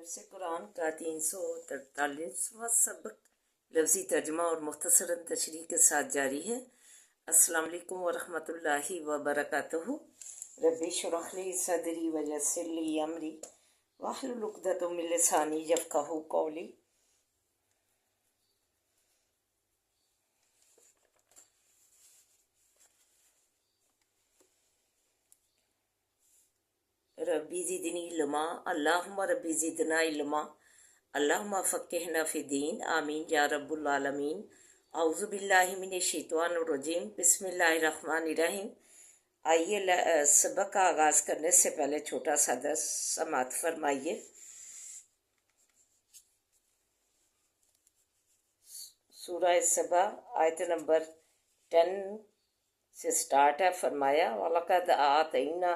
درس قرآن کا 343واں سبق لفظی ترجمہ اور مختصراً تشریح کے ساتھ جاری ہے۔ السلام علیکم ورحمۃ اللہ وبرکاتہ۔ ربی اشرح لی صدری ویسر لی امری واحلل عقدۃ من لسانی یفقہوا قولی۔ ربی زدنی علما، اللہم ربی زدنا علما، اللہم فقہنا فی الدین، آمین یا رب العالمین۔ اعوذ باللہ من الشیطان الرجیم، بسم اللہ الرحمن الرحیم۔ آئیے سبق کا آغاز کرنے سے پہلے چھوٹا سا درس سماعت فرمائیے۔ سورہ سبا آیت نمبر 10 سے سٹارٹ ہے۔ فرمایا وَلَقَدْ آتَيْنَا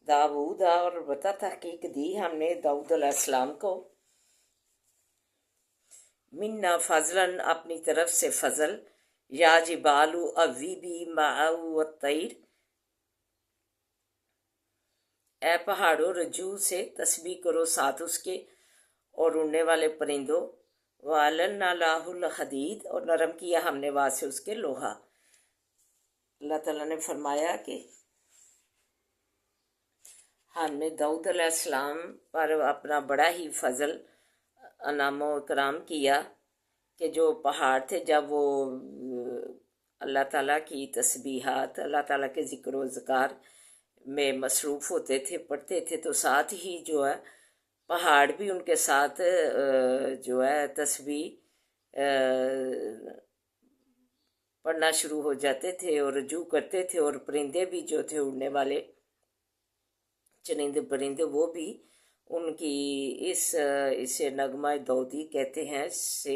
داؤد، اور البتہ تحقیق دی ہم نے داؤد علیہ السلام کو، منا فضلاً اپنی طرف سے فضل، یا جبال اویبی معه والطیر، اے پہاڑوں رجوع سے تسبیح کرو ساتھ اس کے اور اڑنے والے پرندوں، وَأَلَنَّا لَهُ الْحَدِيدَ، اور نرم کیا ہم نے واسطے اس کے لوہا۔ اللہ تعالیٰ نے فرمایا کہ ہم نے داؤد علیہ السلام پر اپنا بڑا ہی فضل انعام و اکرام کیا کہ جو پہاڑ تھے جب وہ اللہ تعالیٰ کی تسبیحات، اللہ تعالیٰ کے ذکر و اذکار میں مصروف ہوتے تھے، پڑھتے تھے، تو ساتھ ہی جو ہے پہاڑ بھی ان کے ساتھ جو ہے تسبیح پڑھنا شروع ہو جاتے تھے اور رجوع کرتے تھے، اور پرندے بھی جو تھے اڑنے والے چرند پرندے وہ بھی ان کی اسے نغمہ داؤدی کہتے ہیں، اس سے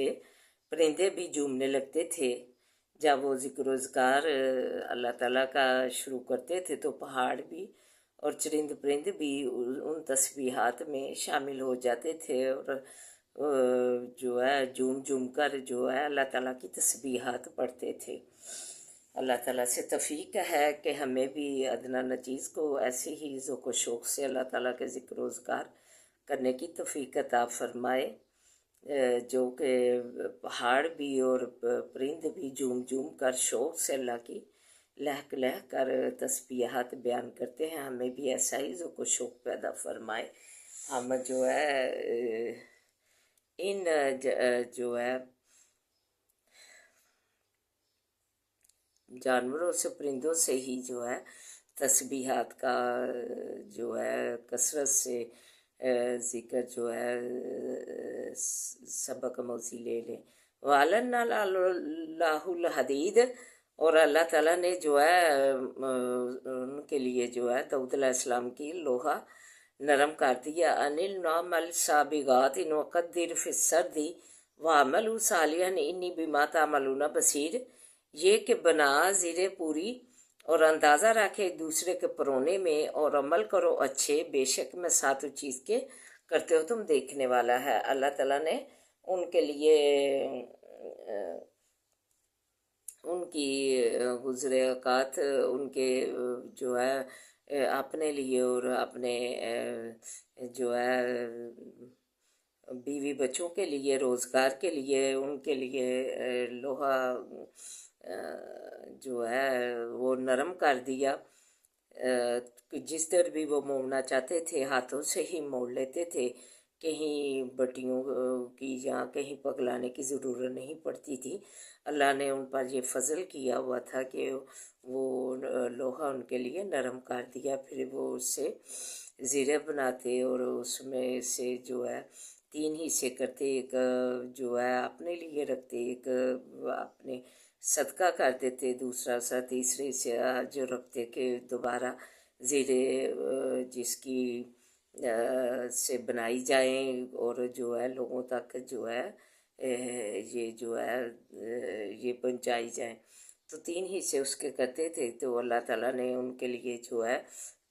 پرندے بھی جھومنے لگتے تھے جب وہ ذکر و اذکار اللہ تعالیٰ کا شروع کرتے تھے، تو پہاڑ بھی اور چرند پرند بھی ان تسبیحات میں شامل ہو جاتے تھے اور جو ہے جھوم جھوم کر جو ہے اللہ تعالیٰ کی تسبیحات پڑھتے تھے۔ اللہ تعالیٰ سے توفیق ہے کہ ہمیں بھی ادنیٰ نچیز کو ایسے ہی ذوق و شوق سے اللہ تعالیٰ کے ذکر و اذکار کرنے کی توفیق عطا فرمائے، جو کہ پہاڑ بھی اور پرند بھی جھوم جھوم کر شوق سے اللہ کی لہک لہک کر تسبیحات بیان کرتے ہیں، ہمیں بھی ایسا ہی ذوق و شوق پیدا فرمائے۔ ہم جو ہے ان جو ہے جانوروں سے، پرندوں سے ہی جو ہے تسبیحات کا جو ہے کثرت سے ذکر جو ہے سبق موضوع لے لیں۔ وَأَلَنَّا لَهُ الْحَدِيدَ، اور اللہ تعالیٰ نے جو ہے ان کے لیے جو ہے داؤد علیہ السلام کی لوہا نرم کر دیا۔ أَنِ الْنَعْمَ السَّابِغَاتِ وَقَدِّرْ فِي السَّرْدِ وَعَمَلُوا صَالِحًا إِنِّي بِمَا تَعْمَلُونَ بَصِيرٌ، یہ کہ بنا زیریں پوری اور اندازہ رکھے ایک دوسرے کے پرونے میں اور عمل کرو اچھے، بے شک میں ساتھ اس چیز کے کرتے ہو تم دیکھنے والا ہے۔ اللہ تعالیٰ نے ان کے لیے ان کی گزرے اوقات ان کے جو ہے اپنے لیے اور اپنے جو ہے بیوی بچوں کے لیے، روزگار کے لیے، ان کے لیے لوہا جو ہے وہ نرم کر دیا، جس طرح بھی وہ موڑنا چاہتے تھے ہاتھوں سے ہی موڑ لیتے تھے، کہیں بٹیوں کی یا کہیں پگلانے کی ضرورت نہیں پڑتی تھی۔ اللہ نے ان پر یہ فضل کیا ہوا تھا کہ وہ لوہا ان کے لیے نرم کر دیا، پھر وہ اس سے زیریں بناتے اور اس میں سے جو ہے 3 حصے کرتے، ایک جو ہے اپنے لیے رکھتے، ایک اپنے صدقہ کر دیتے، دوسرا سا تیسرے سے جو رکھتے کہ دوبارہ زیریں جس کی سے بنائی جائیں اور جو ہے لوگوں تک جو ہے یہ جو ہے یہ پہنچائی جائیں، تو 3 حصے اس کے کرتے تھے۔ تو اللہ تعالیٰ نے ان کے لیے جو ہے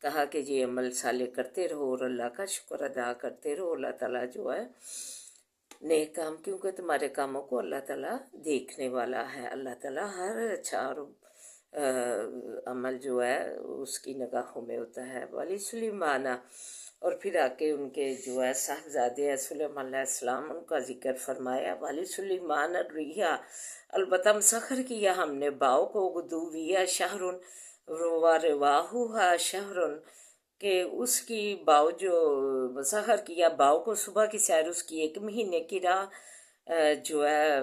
کہا کہ یہ عمل صالح کرتے رہو اور اللہ کا شکر ادا کرتے رہو، اللہ تعالیٰ جو ہے نیک کام، کیونکہ تمہارے کاموں کو اللہ تعالیٰ دیکھنے والا ہے۔ اللہ تعالیٰ ہر اچھا اور عمل جو ہے اس کی نگاہوں میں ہوتا ہے۔ ولی سلیمان، اور پھر آ کے ان کے جو ہے صاحبزادے سلیمان علیہ السلام ان کا ذکر فرمایا، والی سلیمان الریحا، البتہ مسخر کیا ہم نے باؤ کو، غدویہ شہر و رواحہ شہر، کہ اس کی باؤ جو مسخر کیا باؤ کو، صبح کی سیر اس کی 1 مہینے کی راہ جو ہے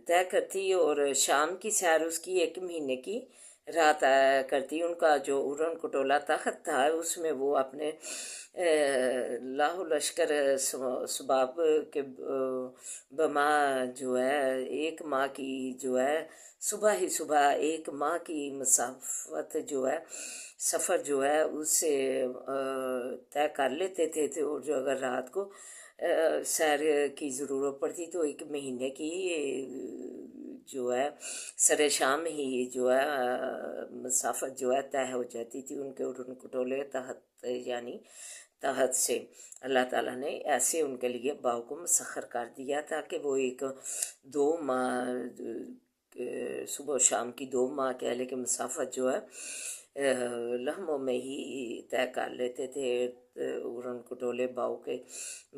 طے کرتی، اور شام کی سیر اس کی 1 مہینے کی راہ طے کرتی۔ ان کا جو ارن کٹولا تخت تھا اس میں وہ اپنے لاہ لشکر سباب کے بما جو ہے 1 ماہ کی جو ہے صبح ہی صبح 1 ماہ کی مسافت جو ہے سفر جو ہے اس سے طے کر لیتے تھے، اور جو اگر رات کو سیر کی ضرورت پڑتی تو 1 مہینے کی جو ہے سر شام ہی جو ہے مسافت جو ہے طے ہو جاتی تھی ان کے ارن کٹولے تحت، یعنی تحت سے اللہ تعالیٰ نے ایسے ان کے لیے باؤ کو مسخر کر دیا تاکہ وہ 2 ماہ صبح و شام کی 2 ماہ کہہ لے کہ مسافت جو ہے لمحوں میں ہی طے کر لیتے تھے۔ ارن کٹولے باؤ کے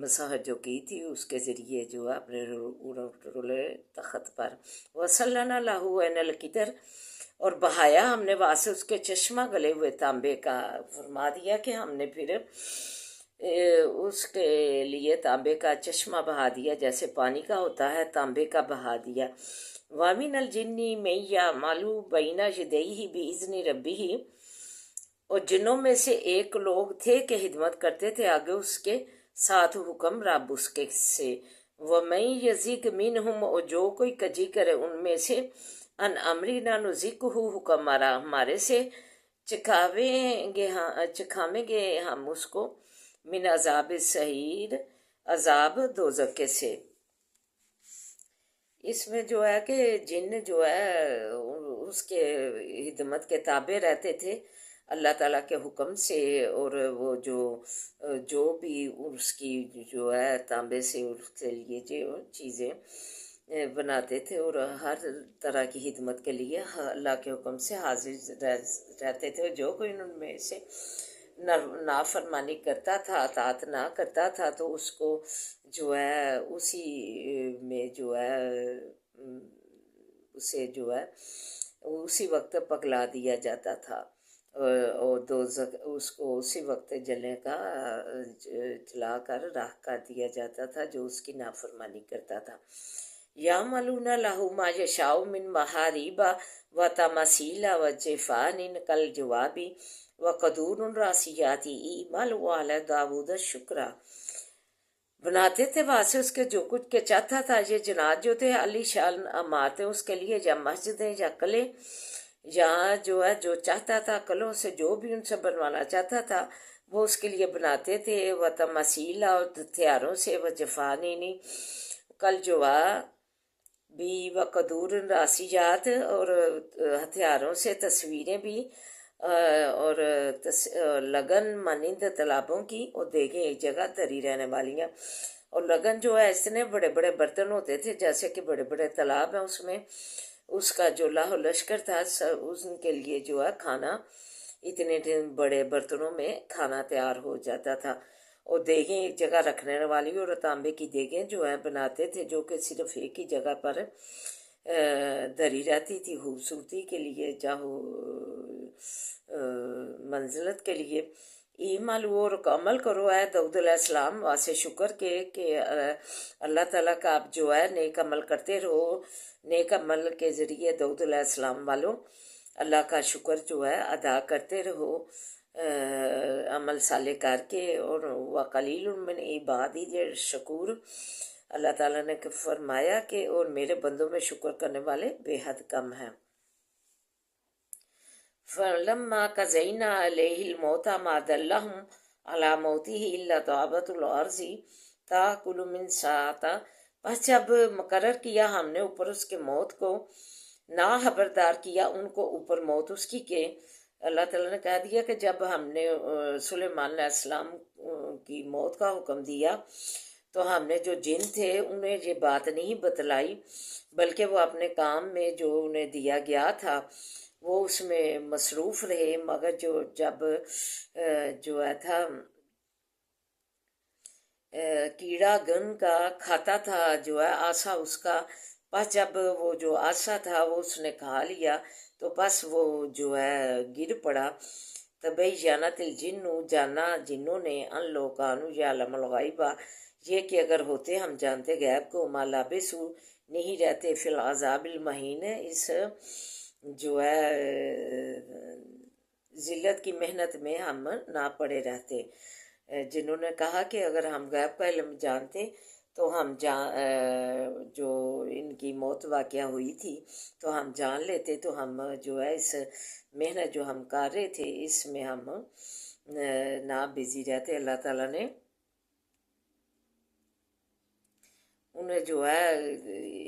مسحت جو کی تھی اس کے ذریعے جو ہے اپنے ارن کٹولے تخت پر وصلنا لہو عین القطر، اور بہایا ہم نے واسطے اس کے چشمہ گلے ہوئے تانبے کا، فرما دیا کہ ہم نے پھر اس کے لیے تانبے کا چشمہ بہا دیا جیسے پانی کا ہوتا ہے، تانبے کا بہا دیا۔ وَمِنَ الْجِنِّ مَن يَعْمَلُ بَيْنَ يَدَيْهِ بِإِذْنِ رَبِّهِ، اور جنوں میں سے ایک لوگ تھے کہ خدمت کرتے تھے آگے اس کے ساتھ حکم رب اس کے سے۔ وَمَن يَزِغْ مِنْهُمْ، اور جو کوئی کجی کرے ان میں سے، ان امرنا نزغہ، حکم ہمارے سے چکھاویں گے ہم اس کو، من عذاب السعیر، عذاب دوزخ سے۔ اس میں جو ہے کہ جن جو ہے اس کے خدمت کے تابع رہتے تھے اللہ تعالیٰ کے حکم سے، اور وہ جو بھی اس کی جو ہے تانبے سے اس کے لیے جو چیزیں بناتے تھے اور ہر طرح کی خدمت کے لیے اللہ کے حکم سے حاضر رہتے تھے، جو کوئی ان میں سے نافرمانی کرتا تھا، اطاعت نہ کرتا تھا، تو اس کو جو ہے اسی میں جو ہے اسے جو ہے اسی وقت پگلا دیا جاتا تھا، اور دوزخ اس کو اسی وقت جلا کر راہ کر دیا جاتا تھا جو اس کی نافرمانی کرتا تھا۔ یعملون لہ ما یشاء من محارب و تماثیل و جفان کالجواب و قدور راسیات اعمال آل داود شکرا، بناتے تھے واسطے اس کے جو کچھ کے چاہتا تھا یہ جنات جو تھے علی شان عمارتیں اس کے لیے، یا مسجدیں یا قلعے، یہاں جو ہے جو چاہتا تھا قلعوں سے جو بھی ان سے بنوانا چاہتا تھا وہ اس کے لیے بناتے تھے، و تماثیل، اور ہتھیاروں سے، و جفانینی کل جوا بھی، و قدور راسیات، اور ہتھیاروں سے تصویریں بھی، اور لگن مانند تالابوں کی، اور دیکھیں ایک جگہ تری رہنے والی ہیں، اور لگن جو ہے اتنے بڑے بڑے برتن ہوتے تھے جیسے کہ بڑے بڑے تالاب ہیں، اس میں اس کا جو لاہ لشکر تھا ان کے لیے جو ہے کھانا اتنے بڑے برتنوں میں کھانا تیار ہو جاتا تھا، اور دیگیں ایک جگہ رکھنے والی، اور تانبے کی دیگیں جو ہے بناتے تھے جو کہ صرف ایک ہی جگہ پر دری رہتی تھی خوبصورتی کے لیے، چاہو منزلت کے لیے۔ ایمال اور عمل کرو ہے داؤد علیہ السلام واسے شکر کے کہ اللہ تعالیٰ کا آپ جو ہے نیک عمل کرتے رہو، نیک عمل کے ذریعے داؤد علیہ السلام والوں اللہ کا شکر جو ہے ادا کرتے رہو، عمل صالح کر کے، اور وقلیل من عبادی شکور، اللہ تعالیٰ نے فرمایا کہ اور میرے بندوں میں شکر کرنے والے بے حد کم ہیں۔ فَلَمَّا قَضَيْنَا عَلَيْهِ الْمَوْتَ مَا دَلَّهُمْ عَلَى مَوْتِهِ إِلَّا دَابَّةُ الْأَرْضِ تَأْكُلُ مِنْ سَأَتَهُ، پس جب مقرر کیا ہم نے اوپر اس کے موت کو، نہ خبردار کیا ان کو اوپر موت اس کی، کہ اللہ تعالیٰ نے کہہ دیا کہ جب ہم نے سلیمان علیہ السلام کی موت کا حکم دیا تو ہم نے جو جن تھے انہیں یہ بات نہیں بتلائی، بلکہ وہ اپنے کام میں جو انہیں دیا گیا تھا وہ اس میں مصروف رہے، مگر جب جو ہے تھا کیڑا گن کا کھاتا تھا جو ہے آسا اس کا، پس جب وہ جو آسا تھا وہ اس نے کھا لیا تو بس وہ جو ہے گر پڑا۔ تبینت الجن، جانا جنوں نے، ان لوگ کانو یعلم الغیبہ، یہ کہ اگر ہوتے ہم جانتے غیب کو، ما لبثوا، نہیں رہتے فی العذاب المہین، اس جو ہے ذلت کی محنت میں ہم نہ پڑے رہتے۔ جنہوں نے کہا کہ اگر ہم غیب کا علم جانتے تو ہم جو ان کی موت واقعہ ہوئی تھی تو ہم جان لیتے، تو ہم جو ہے اس محنت جو ہم کر رہے تھے اس میں ہم نہ بزی رہتے۔ اللہ تعالیٰ نے انہیں جو ہے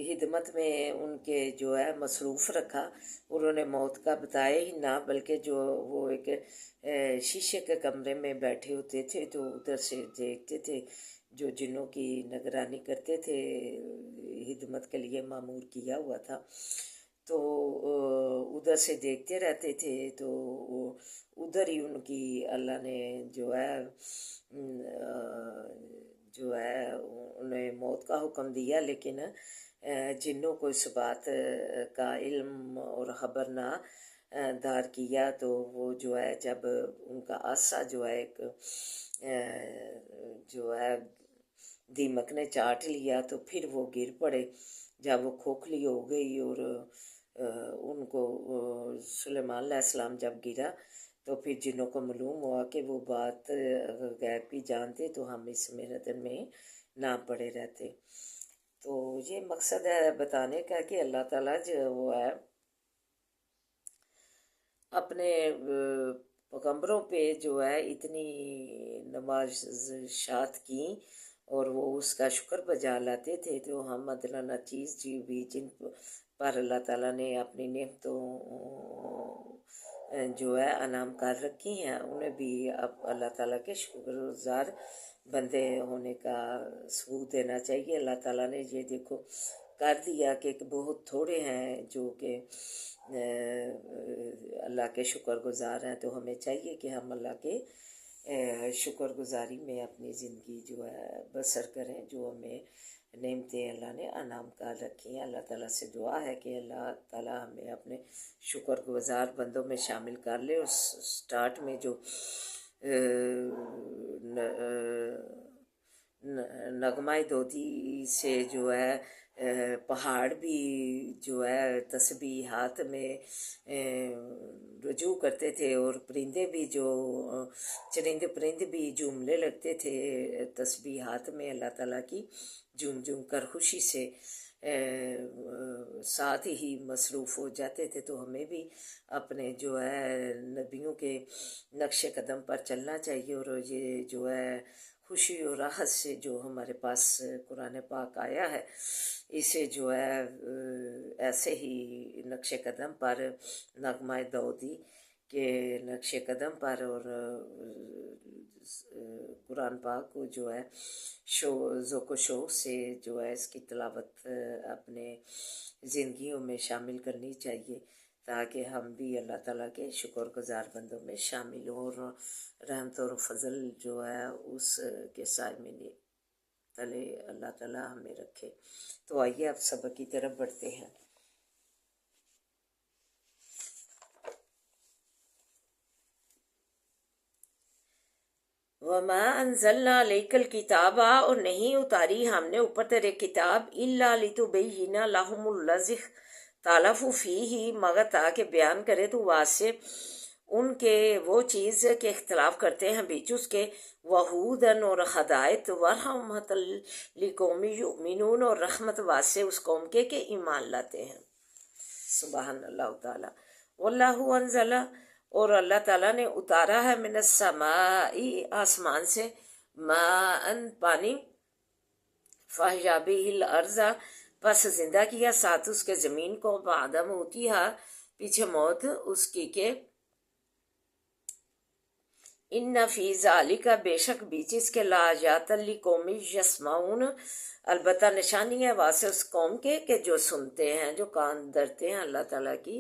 خدمت میں ان کے جو ہے مصروف رکھا، انہوں نے موت کا بتایا ہی نہ، بلکہ جو وہ ایک شیشے کے کمرے میں بیٹھے ہوتے تھے تو ادھر سے دیکھتے تھے، جو جنوں کی نگرانی کرتے تھے، خدمت کے لیے مامور کیا ہوا تھا، تو ادھر سے دیکھتے رہتے تھے، تو ادھر ہی ان کی اللہ نے جو ہے انہیں موت کا حکم دیا، لیکن جنوں کو اس بات کا علم اور خبر نہ دار کیا، تو وہ جو ہے جب ان کا عصا جو ہے ایک جو ہے دیمک نے چاٹ لیا تو پھر وہ گر پڑے، جب وہ کھوکھلی ہو گئی، اور ان کو سلیمان علیہ السلام جب گرا تو پھر جنوں کو معلوم ہوا کہ وہ بات اگر غیب کی جانتے تو ہم اس محنت میں نہ پڑے رہتے۔ تو یہ مقصد ہے بتانے کا کہ اللہ تعالیٰ جو وہ ہے اپنے پیغمبروں پہ جو ہے اتنی نمازشات کی اور وہ اس کا شکر بجا لاتے تھے، تو ہم ادنیٰ چیز بھی جن پر اللہ تعالیٰ نے اپنی نعمتوں جو ہے انعام کر رکھی ہیں، انہیں بھی اب اللہ تعالیٰ کے شکر گزار بندے ہونے کا ثبوت دینا چاہیے۔ اللہ تعالیٰ نے یہ دیکھو کر دیا کہ بہت تھوڑے ہیں جو کہ اللہ کے شکر گزار ہیں، تو ہمیں چاہیے کہ ہم اللہ کے شکر گزاری میں اپنی زندگی جو ہے بسر کریں، جو ہمیں نعمتیں اللہ نے انعام کر رکھی ہیں۔ اللہ تعالیٰ سے دعا ہے کہ اللہ تعالیٰ ہمیں اپنے شکر گزار بندوں میں شامل کر لے۔ اور سٹارٹ میں جو نغمہ دودی سے جو ہے پہاڑ بھی جو ہے تسبیحات میں رجوع کرتے تھے، اور پرندے بھی جو چرند پرند بھی جھومنے لگتے تھے تسبیحات میں، اللہ تعالیٰ کی جھوم جھوم کر خوشی سے ساتھ ہی مصروف ہو جاتے تھے۔ تو ہمیں بھی اپنے جو ہے نبیوں کے نقش قدم پر چلنا چاہیے، اور یہ جو ہے خوشی اور راحت سے جو ہمارے پاس قرآن پاک آیا ہے اسے جو ہے ایسے ہی نقش قدم پر نغمہ داؤدی کے نقش قدم پر اور قرآن پاک کو جو ہے ذوق و شوق سے جو ہے اس کی تلاوت اپنے زندگیوں میں شامل کرنی چاہیے، تاکہ ہم بھی اللہ تعالیٰ کے شکر گزار بندوں میں شامل ہوں، اور رحمت اور فضل جو ہے اس کے سائے میں تلے اللہ تعالیٰ ہمیں رکھے۔ تو آئیے اب سبق کی طرف بڑھتے ہیں۔ وما انزلنا علیک الکتاب، اور نہیں اتاری ہم نے اوپر تیرے کتاب، الا لتبین لہم الذی اختلفوا فیہ، مگر تاکہ بیان کرے تو واضح ان کے وہ چیز کے اختلاف کرتے ہیں بیچ اس کے، وہودن اور ہدایت، ورحمۃ لقوم یؤمنون اور رحمت واسع اس قوم کے کہ ایمان لاتے ہیں۔ سبحان اللہ تعالیٰ۔ واللہ انزل، اور اللہ تعالیٰ نے اتارا ہے من السماء آسمان سے، ماء پانی، فاحیا بہ الارض پس زندہ کیا ساتھ اس کے زمین کو، بعد موتہا پیچھے موت اس کی، کہ ان فی ذالک بے شک بیچ اس کے لآیات لقوم یسمعون البتہ نشانی ہے واسطے اس قوم کے کہ جو سنتے ہیں، جو کان دھرتے ہیں اللہ تعالیٰ کی۔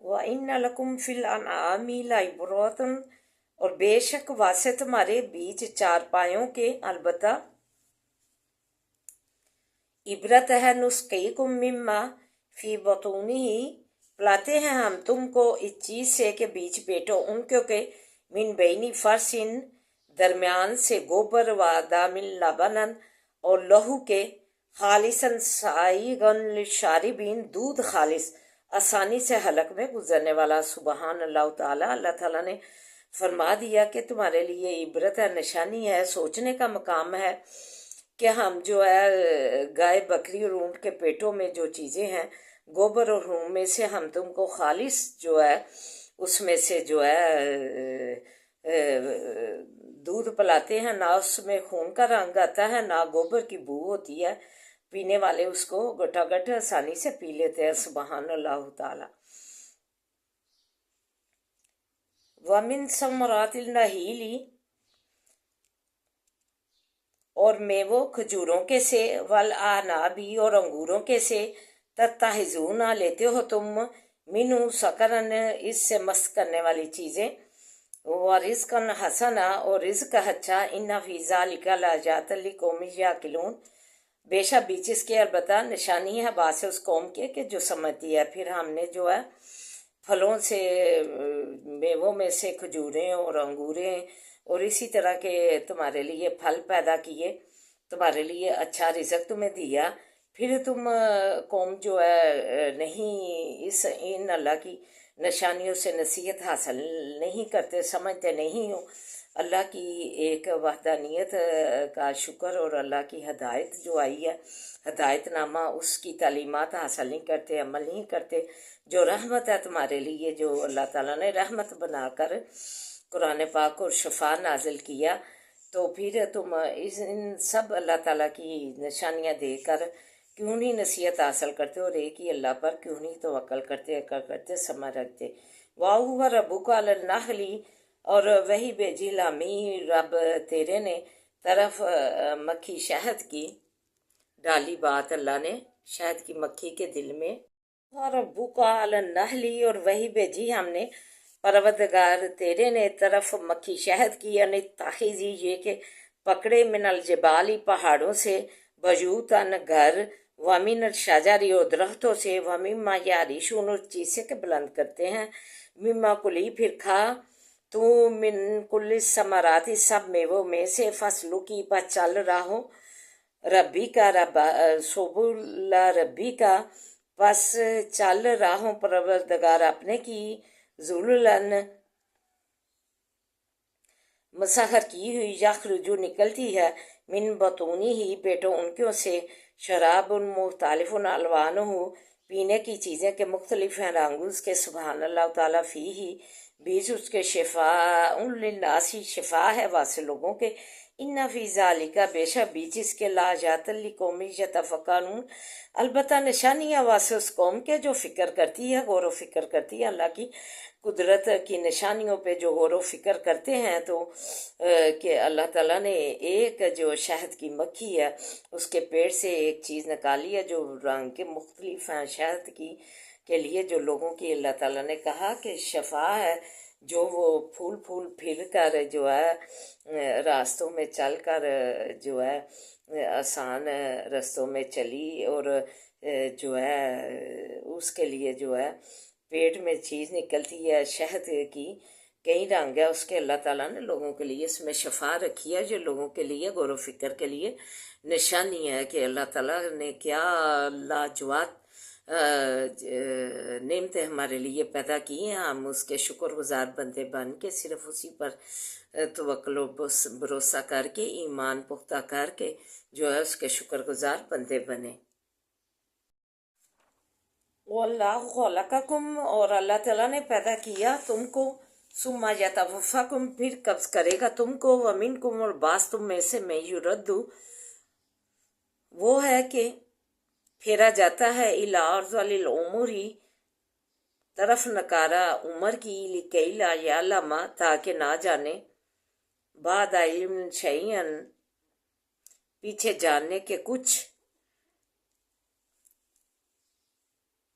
وَإِنَّ لَكُمْ فِي الْأَنْعَامِ لَعِبْرَةً، اور بے شک واسع تمہارے بیچ چارپائیوں کے البتہ عبرت ہے نسقیکم مما فی بطونہ پلاتے ہیں ہم تم کو اس چیز سے کہ بیچ پیٹوں ان کے من بینی فرسن درمیان سے گوبر و دامن لبنن اور لہو کے خالصاً سائغن للشاربین دودھ خالص آسانی سے حلق میں گزرنے والا۔ سبحان اللہ تعالیٰ، اللہ تعالیٰ نے فرما دیا کہ تمہارے لیے عبرت ہے، نشانی ہے، سوچنے کا مقام ہے کہ ہم جو ہے گائے بکری اور اونٹ کے پیٹوں میں جو چیزیں ہیں گوبر اور ہون میں سے ہم تم کو خالص جو ہے اس میں سے جو ہے دودھ پلاتے ہیں، نہ اس میں خون کا رنگ آتا ہے نہ گوبر کی بو ہوتی ہے، پینے والے اس کو گٹا گٹ آسانی سے پی لیتے ہیں۔ سبحان اللہ تعالی۔ وَمِن ثمرات النخیل اور میووں کھجوروں کے سے، والاعناب اور انگوروں کے سے، تتخذون لیتے ہو تم، منہ سکرن اس سے مست کرنے والی چیزیں، ورزقا حسنا اور رزق اچھا، ان فی ذلک لآیات لقوم یعقلون بے شک بیچ اس کے البتہ نشانی ہے باعث اس قوم کے کہ جو سمجھتی ہے۔ پھر ہم نے جو ہے پھلوں سے، میووں میں سے کھجوریں اور انگوریں اور اسی طرح کے تمہارے لیے پھل پیدا کیے، تمہارے لیے اچھا رزق تمہیں دیا، پھر تم قوم جو ہے نہیں ان اللہ کی نشانیوں سے نصیحت حاصل نہیں کرتے، سمجھتے نہیں ہو اللہ کی ایک وحدانیت کا شکر اور اللہ کی ہدایت جو آئی ہے، ہدایت نامہ، اس کی تعلیمات حاصل نہیں کرتے، عمل نہیں کرتے۔ جو رحمت ہے تمہارے لیے، جو اللہ تعالیٰ نے رحمت بنا کر قرآن پاک اور شفا نازل کیا، تو پھر تم ان سب اللہ تعالیٰ کی نشانیاں دے کر کیوں نہیں نصیحت حاصل کرتے اور ایک ہی اللہ پر کیوں نہیں توکل کرتے سمجھ رکھتے۔ وَهُوَ رَبُّكَ عَلَى النَّخْلِ اور وہی بھیجی لامی رب تیرے نے طرف مکھی شہد کی، ڈالی بات اللہ نے شہد کی مکھی کے دل میں۔ رَبُّكَ عَلَى النَّحْلِ اور وہی بھیجی ہم نے پروردگار تیرے نے طرف مکھی شہد کی، یعنی تاخیزی یہ کہ پکڑے من الجبالی پہاڑوں سے، بیوتاً گھر، ومن الشجر اور درختوں سے، ومما یعرشون اور چیز سے کہ بلند کرتے ہیں، مما کلی پھر کھا تو من کل ثمرات سب میووں میں سے، فصلوں کی پس چل رہا ہو ربی کا سبل ربی کا پس چل رہا ہوں پروردگار اپنے کی، ذللاً مسخر کی ہوئی، یخرجو نکلتی ہے، من بطونی ہی پیٹوں ان کیوں سے، شراب مختلف الوانہ پینے کی چیزیں کے مختلف ہیں رنگ اس کے۔ سبحان اللہ تعالیٰ فی ہی بیچ اس کے شفاء للناس شفا ہے واسطے لوگوں کے، ان فی ذالک بے شک بیچ اس کے لآیات لقوم یتفکرون البتہ نشانیاں واسطے اس قوم کے جو فکر کرتی ہے، غور و فکر کرتی ہے اللہ کی قدرت کی نشانیوں پہ جو غور و فکر کرتے ہیں، تو کہ اللہ تعالیٰ نے ایک جو شہد کی مکھی ہے اس کے پیٹ سے ایک چیز نکالی ہے جو رنگ کے مختلف ہیں شہد کی کے لیے، جو لوگوں کی اللہ تعالیٰ نے کہا کہ شفا ہے، جو وہ پھول پھل کر جو ہے راستوں میں چل کر جو ہے آسان رستوں میں چلی، اور جو ہے اس کے لیے جو ہے پیٹ میں چیز نکلتی ہے شہد کی، کئی رنگ ہے اس کے، اللہ تعالیٰ نے لوگوں کے لیے اس میں شفا رکھی ہے، جو لوگوں کے لیے غور و فکر کے لیے نشانی ہے کہ اللہ تعالیٰ نے کیا لاجواب نعمتیں ہمارے لیے پیدا کی ہیں، ہم اس کے شکر گزار بندے بن کے صرف اسی پر توکل و بھروسہ کر کے، ایمان پختہ کر کے جو ہے اس کے شکر گزار بندے بنے۔ وَاللَّهُ خَلَقَكُمْ اور اللہ تعالیٰ نے پیدا کیا تم کو، ثُمَّ يَتَوَفَّاكُمْ پھر قبض کرے گا تم کو، وَمِنْكُمْ اور بعض تم میں سے میں يُرَدُّ وہ ہے کہ پھیرا جاتا ہے اِلیٰ أَرْذَلِ الْعُمُرِ طرف نکارہ عمر کی، لِكَيْ لَا يَعْلَمَ تاکہ نہ جانے، بعد علم شیئا پیچھے جاننے کے کچھ،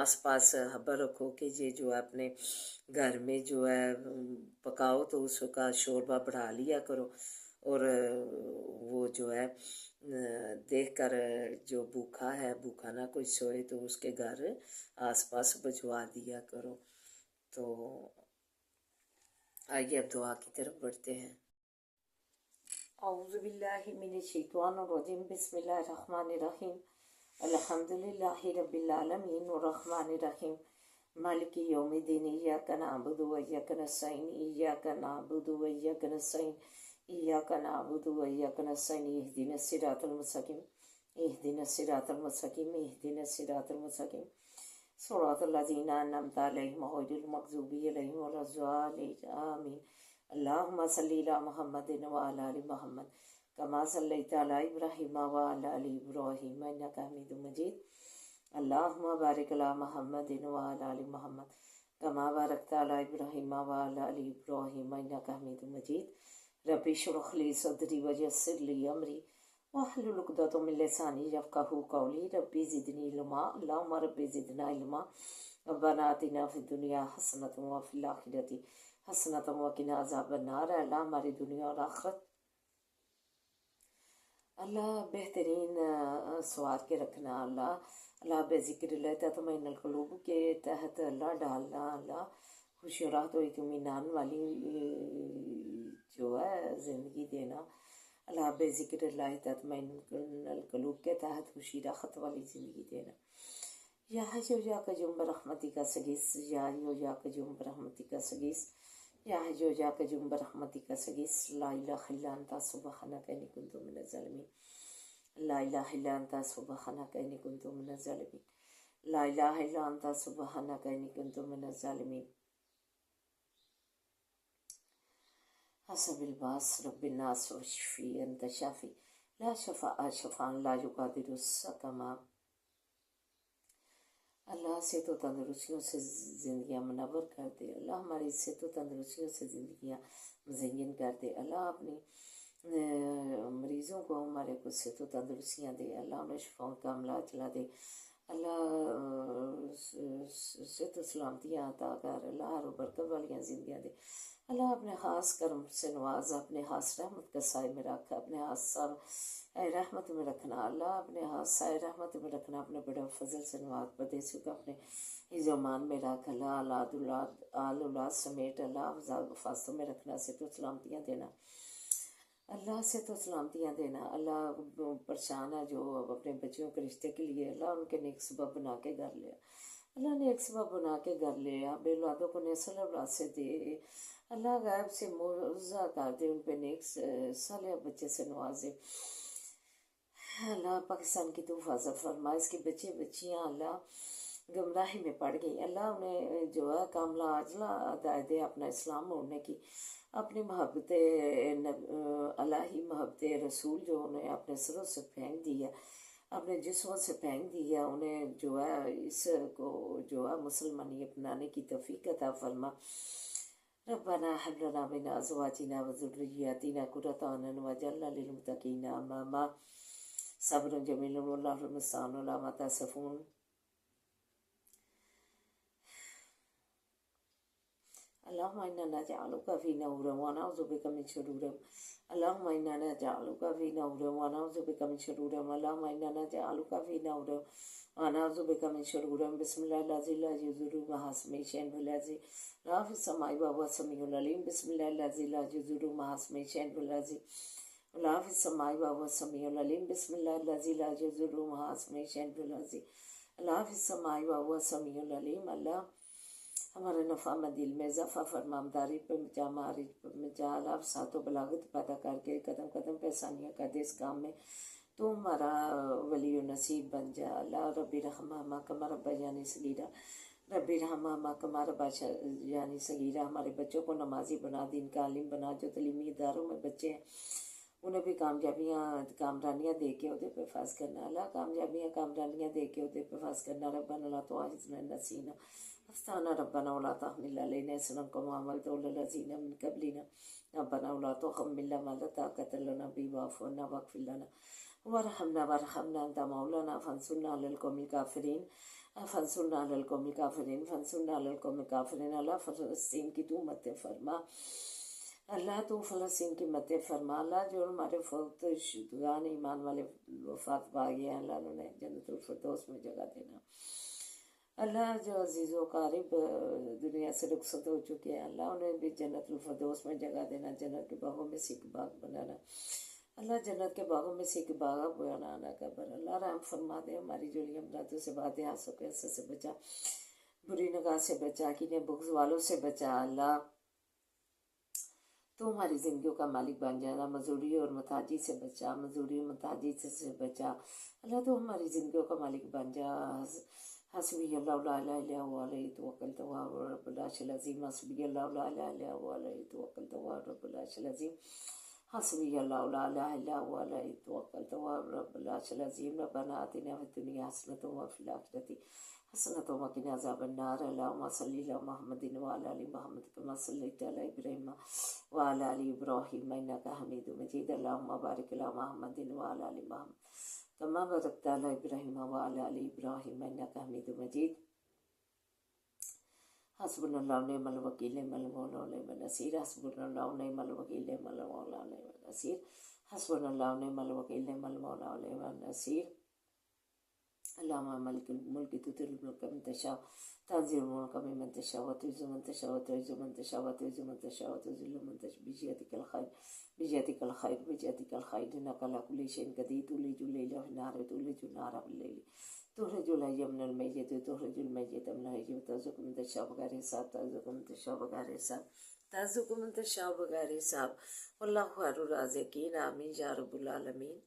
آس پاس خبر رکھو کہ یہ جو ہے اپنے گھر میں جو ہے پکاؤ تو اس کا شوربہ بڑھا لیا کرو، اور وہ جو ہے دیکھ کر جو بھوکا ہے، بھوکا نہ کوئی سوئے تو اس کے گھر آس پاس بھجوا دیا کرو۔ تو آئیے اب دعا کی طرف بڑھتے ہیں۔ اعوذ باللہ من الشیطان الرجیم، بسم اللہ الرحمن الرحیم، الحمدللہ رب العالمین الرحمن الرحیم مالک یوم الدین، ایاک نعبد و ایاک نستعین، ایاک نعبد و ایاک نستعین، ایاک نعبد و ایاک نستعین، اہدنا الصراط المستقیم، اہدنا الصراط المستقیم، اہدنا الصراط المستقیم، صراط الذین انعمت علیہم غیر المغضوب علیہم ولا الضالین، آمین۔ اللہم صلی علی محمد وعلی آل محمد کما صلیت علی ابراہیم وعلی آل ابراہیم انک حمید مجید۔ اللہم بارک علی محمد وعلی آل محمد کما بارکت علی ابراہیم وعلی آل ابراہیم انک حمید مجید۔ رب اشرح لی صدری ویسر لی امری واحلل عقدۃ من لسانی یفقہوا قولی۔ رب زدنی علما، اللہم رب زدنا علما۔ ربنا آتنا فی الدنیا حسنۃ وفی الآخرۃ حسنۃ وقنا عذاب النار۔ اللہ ہماری دنیا اور آخرت اللہ بہترین سوار کے رکھنا، اللہ بے ذکر اللہ تطمئن القلوب کے تحت اللہ ڈالنا، اللہ خوشی و راحت و اطمینان والی جو ہے زندگی دینا، اللہ بے ذکر اللہ تطمئن القلوب کے تحت خوشی راحت والی زندگی دینا۔ یا حی یا قیوم برحمتک استغیث، یا حی یا قیوم برحمتک استغیث، یا حی یا قیوم برحمتک استغیث، لا الہ الا انت سبحانک انی کنت من الظالمین، لا الہ الا انت سبحانک انی کنت من الظالمین، لا الہ الا انت سبحانک انی کنت من الظالمین۔ حسب الباس رب الناس واشفی انت شافی لا شفاء شفاء لا یغادر سقما۔ اللہ صحت و تندرستیوں سے زندگیاں منور کر دے، اللہ ہماری صحت و تندرستیوں سے زندگیاں مزین کر دے، اللہ اپنی مریضوں کو ہمارے کو صحت و تندرستیاں دے، اللہ انہیں شفاؤں کا عملہ چلا دے، اللہ صحت و سلامتیاں عطا کر، اللہ ہر برکت والیاں زندگیاں دے، اللہ اپنے خاص کرم سے نواز، اپنے خاص رحمت کا سائے میں رکھ، اپنے خاص رحمت میں رکھنا، اللہ اپنے خاص سائے رحمت میں رکھنا، اپنے بڑے فضل سے نواز، پردیسیوں کو اپنے ایمان میں رکھ، اللہ آل اولاد سمیت اللہ حفاظتوں میں رکھنا، صحت و سلامتیاں دینا، اللہ صحت و سلامتیاں دینا، اللہ پریشان ہے جو اپنے بچیوں کے رشتے کے لیے، اللہ ان کے نیک سبب بنا کے گھر لیا، اللہ نیک سبب بنا کے گھر لیا، بے اولادوں کو نسل اولاد سے دے، اللہ غیب سے معاوضہ کر دے، ان پہ نیک صالح بچے سے نوازے، اللہ پاکستان کی تو حفاظت فرما، اس کے بچے بچیاں اللہ گمراہی میں پڑ گئی، اللہ انہیں جو ہے کاملہ عاجلہ ہدایت دے اپنا اسلام موڑنے کی، اپنی محبت الہی، محبت رسول جو انہیں اپنے سروں سے پھینک دی ہے، اپنے جسموں سے پھینک دی ہے، انہیں جو ہے اس کو جو ہے مسلمانی اپنانے کی توفیق عطا فرما۔ ربنا هب لنا من ازواجنا وذرياتنا قرة اعين واجعلنا للمتقين اماما۔ صبر جمیل واللہ المستعان علی ما تصفون۔ اللہم انا نجعلک فی نور ونعوذ بک من شرور، اللہم انا نجعلک فی نور ونعوذ بک من شرور، اللہم انا نجعلک فی نور ونعوذ بک من شرور، بسم اللہ الذی لا یضر مع اسمہ شیء فی الارض ولا فی السماء وهو السمیع العلیم، بسم اللہ الذی لا یضر مع اسمہ شیء فی الارض ولا فی السماء وهو السمیع العلیم، بسم اللہ الذی لا یضر مع اسمہ شیء فی الارض ولا فی السماء وهو السمیع العلیم۔ اللہ ہمارے نفع میں دل میں اضافہ فرما، مداری پہ مچا، معارج پہ مچا، اللہ سات و بلاغت پیدا کر کے قدم قدم پہ آسانیاں کر دے، اس کام میں تو ہمارا ولی و نصیب بن جا، اللہ ربی رحمہ کما ربیانی صغیرہ، ربی رحمہ کما ربیانی صغیرہ، ہمارے بچوں کو نمازی بنا، دین کا عالم بنا، جو تعلیمی اداروں میں بچے ہیں انہیں بھی کامرانیاں دے کے عہدے پہ فاز کرنا، اللہ کامرانیاں دے کے عہدے پہ فاز کرنا، ربنا لا تؤاخذنا ان نسینا اخطأنا، ربنا ولا تحمل علينا إصرا كما حملته على الذين من قبلنا، ربنا ولا تحملنا ما لا طاقة لنا به واعف عنا واغفر لنا وارحمنا أنت مولانا فانصرنا على القوم الكافرين۔ فنصرنا علی القوم الکافرین، فنصرنا علی القوم الکافرین، اللہ فلسطین کی تو مدد فرما، اللہ تو فلسطین کی مدد فرما، اللہ جو ہمارے فوت شدگان ایمان والے وفات پا گئے ہیں اللہ انہیں جنت الفردوس میں جگہ دینا، اللہ جو عزیز و قارب دنیا سے رخصت ہو چکے ہیں اللہ انہیں بھی جنت الفردوس میں جگہ دینا، جنت کے باغوں میں سے ایک باغ بنانا، اللہ جنت کے باغوں میں سے ایک باغ بنانا قبر، اللہ رحم فرما دے، ہماری جوڑی امراضوں سے باتیں حادثوں کے اثر سے بچا، بری نگاہ سے بچا، کینے بغض والوں سے بچا، اللہ تو ہماری زندگیوں کا مالک بن جانا، مزدوری اور محتاجی سے بچا، مزدوری اور محتاجی سے بچا، اللہ تو ہماری زندگیوں کا مالک بن جا، حسبی اللہ لا الہ الا هو علیہ توکلت وهو رب العرش العظیم، حسبی اللہ لا الہ الا هو علیہ توکلت وهو رب العرش العظیم، حسبی اللہ لا الہ الا هو علیہ توکلت وهو رب العرش العظیم، ربنا آتنا فی الدنیا حسنۃ وفی الآخرۃ حسنۃ وقنا عذاب النار، اللہم صلی علی محمد وعلی آل محمد کما صلیت علی ابراہیم وعلی آل ابراہیم انک حمید مجید، اللہم بارک علی محمد وعلی آل محمد کما بارکت علی ابراہیم وعلی آل ابراہیم انک حمید مجید، حسبنا اللہ نعم الوکیل نعم المولا ونعم النصیر، حسبنا اللہ نعم الوکیل نعم المولا ونعم النصیر، حسبنا اللہ نعم الوکیل نعم المولا ونعم النصیر، اللہم مالک الملک تؤتی الملک من تشاء تنزع الملک ممن تشاء وتعز من تشاء وتعز من تشاء وتعز من تشاء وتذل من تشاء بيدك الخير بيدك الخير بيدك الخير إنك على كل شيء قدير، تولج الليل في النهار وتولج النهار في الليل، تخرج الحي من الميت وتخرج الميت من الحي، وترزق من تشاء بغير حساب، ترزق من تشاء بغير حساب، ترزق من تشاء بغير حساب، واللہ خیر الرازقین، آمین یا رب العالمین۔